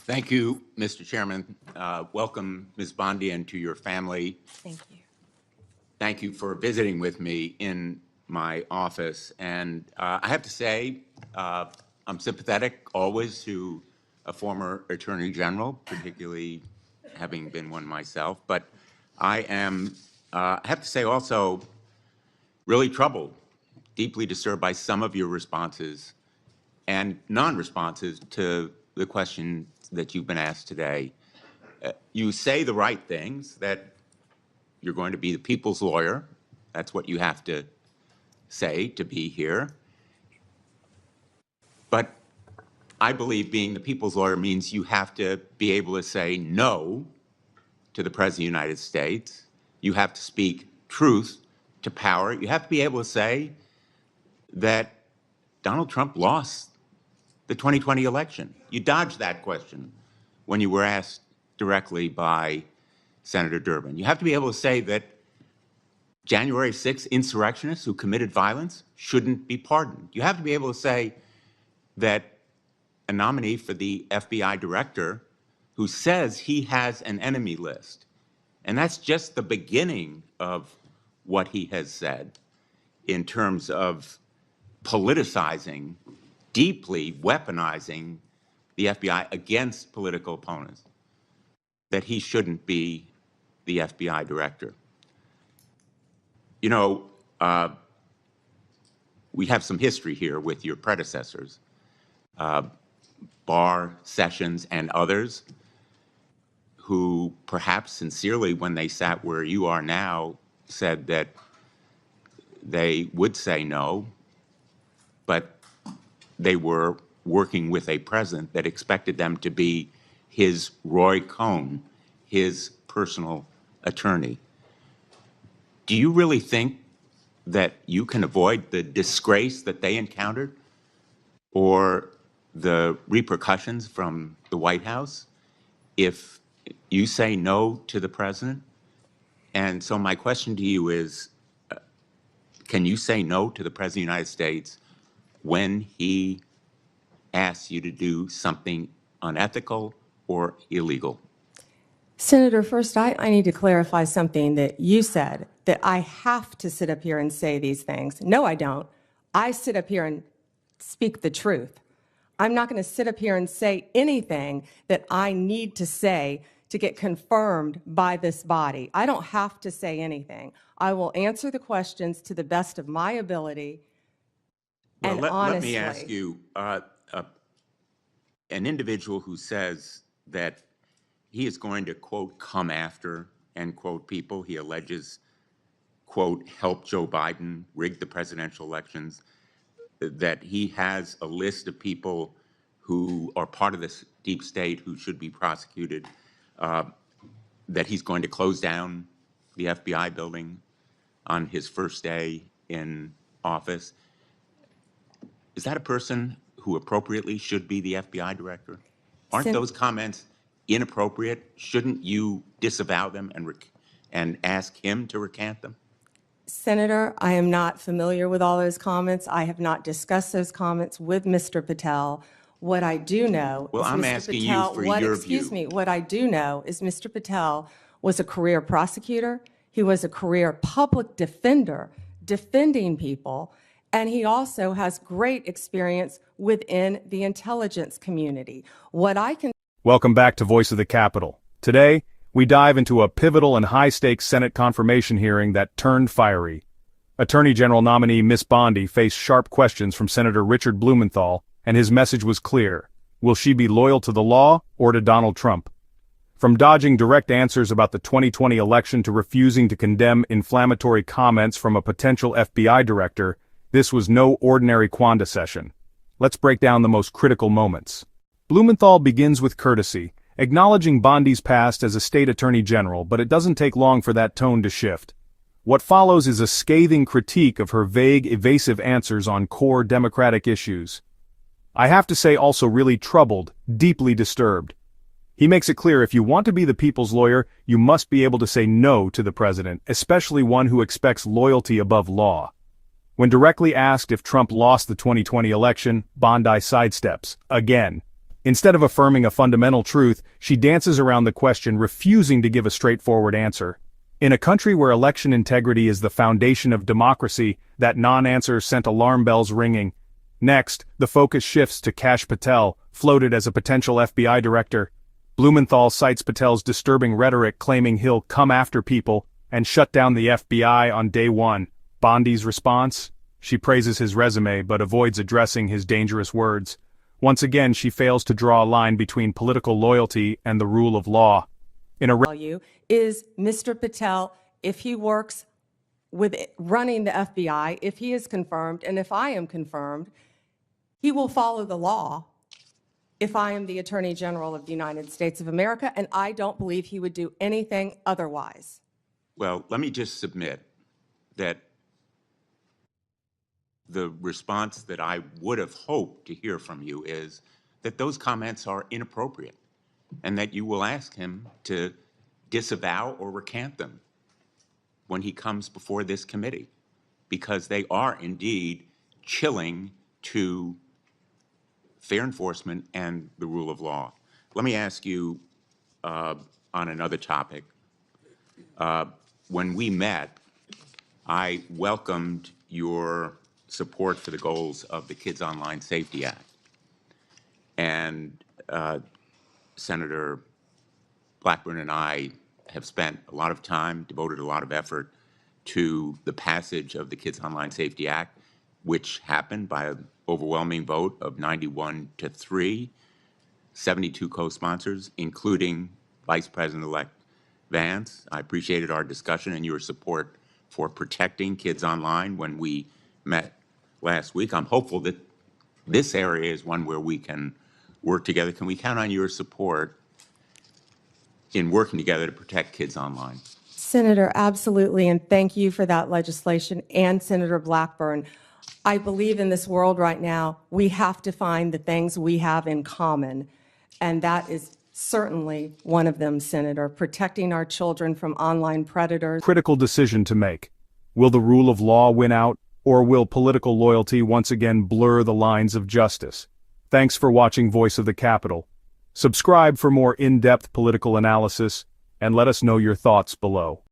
Thank you, Mr. Chairman. Welcome, Ms. Bondi, and to your family. Thank you. Thank you for visiting with me in my office. And I have to say, I'm sympathetic always to a former Attorney General, particularly having been one myself. But I have to say also, really troubled, deeply disturbed by some of your responses and non-responses to the question that you've been asked today. You say the right things, that you're going to be the people's lawyer. That's what you have to say to be here. But I believe being the people's lawyer means you have to be able to say no to the President of the United States. You have to speak truth to power. You have to be able to say that Donald Trump lost the 2020 election. You dodged that question when you were asked directly by Senator Durbin. You have to be able to say that January 6th insurrectionists who committed violence shouldn't be pardoned. You have to be able to say that a nominee for the FBI director who says he has an enemy list, and that's just the beginning of what he has said in terms of politicizing, deeply weaponizing the FBI against political opponents, that he shouldn't be the FBI director. You know, we have some history here with your predecessors, Barr, Sessions, and others, who perhaps sincerely, when they sat where you are now, said that they would say no, but they were working with a president that expected them to be his Roy Cohn, his personal attorney. Do you really think that you can avoid the disgrace that they encountered or the repercussions from the White House if you say no to the president? And so my question to you is, can you say no to the President of the United States when he asks you to do something unethical or illegal? Senator, first, I need to clarify something that you said, that I have to sit up here and say these things. No, I don't. I sit up here and speak the truth. I'm not going to sit up here and say anything that I need to say to get confirmed by this body. I don't have to say anything. I will answer the questions to the best of my ability and honestly. Let me ask you, an individual who says that he is going to, quote, come after, end quote, people he alleges, quote, help Joe Biden rig the presidential elections, that he has a list of people who are part of this deep state who should be prosecuted, that he's going to close down the FBI building on his first day in office. Is that a person who appropriately should be the FBI director? Aren't those comments inappropriate? Shouldn't you disavow them and ask him to recant them? Senator, I am not familiar with all those comments. I have not discussed those comments with Mr. Patel. What I do know Well, is I'm Mr. asking Patel, you for your view. Excuse me, what I do know is Mr. Patel was a career prosecutor. He was a career public defender, defending people, and he also has great experience within the intelligence community. What I can Welcome back to Voice of the Capitol. Today, we dive into a pivotal and high-stakes Senate confirmation hearing that turned fiery. Attorney General nominee Miss Bondi faced sharp questions from Senator Richard Blumenthal, and his message was clear. Will she be loyal to the law or to Donald Trump? From dodging direct answers about the 2020 election to refusing to condemn inflammatory comments from a potential FBI director, this was no ordinary Quanda session. Let's break down the most critical moments. Blumenthal begins with courtesy, acknowledging Bondi's past as a state attorney general, but it doesn't take long for that tone to shift. What follows is a scathing critique of her vague, evasive answers on core Democratic issues. I have to say also really troubled, deeply disturbed. He makes it clear if you want to be the people's lawyer, you must be able to say no to the president, especially one who expects loyalty above law. When directly asked if Trump lost the 2020 election, Bondi sidesteps, again. Instead of affirming a fundamental truth, she dances around the question, refusing to give a straightforward answer. In a country where election integrity is the foundation of democracy, that non-answer sent alarm bells ringing. Next, the focus shifts to Kash Patel, floated as a potential FBI director. Blumenthal cites Patel's disturbing rhetoric, claiming he'll come after people and shut down the FBI on day one. Bondi's response? She praises his resume but avoids addressing his dangerous words. Once again, she fails to draw a line between political loyalty and the rule of law. Tell you is Mr. Patel, if he works with running the FBI, if he is confirmed, and if I am confirmed, he will follow the law if I am the Attorney General of the United States of America, and I don't believe he would do anything otherwise. Well, let me just submit that the response that I would have hoped to hear from you is that those comments are inappropriate and that you will ask him to disavow or recant them when he comes before this committee, because they are indeed chilling to fair enforcement and the rule of law. Let me ask you on another topic. When we met, I welcomed your support for the goals of the Kids Online Safety Act. And Senator Blackburn and I have spent a lot of time, devoted a lot of effort to the passage of the Kids Online Safety Act, which happened by an overwhelming vote of 91-3, 72 co-sponsors, including Vice President-elect Vance. I appreciated our discussion and your support for protecting kids online when we met last week. I'm hopeful that this area is one where we can work together. Can we count on your support in working together to protect kids online? Senator, absolutely, and thank you for that legislation, and Senator Blackburn. I believe in this world right now, we have to find the things we have in common, and that is certainly one of them, Senator, protecting our children from online predators. Critical decision to make. Will the rule of law win out, or will political loyalty once again blur the lines of justice? Thanks for watching Voice of the Capitol. Subscribe for more in-depth political analysis, and let us know your thoughts below.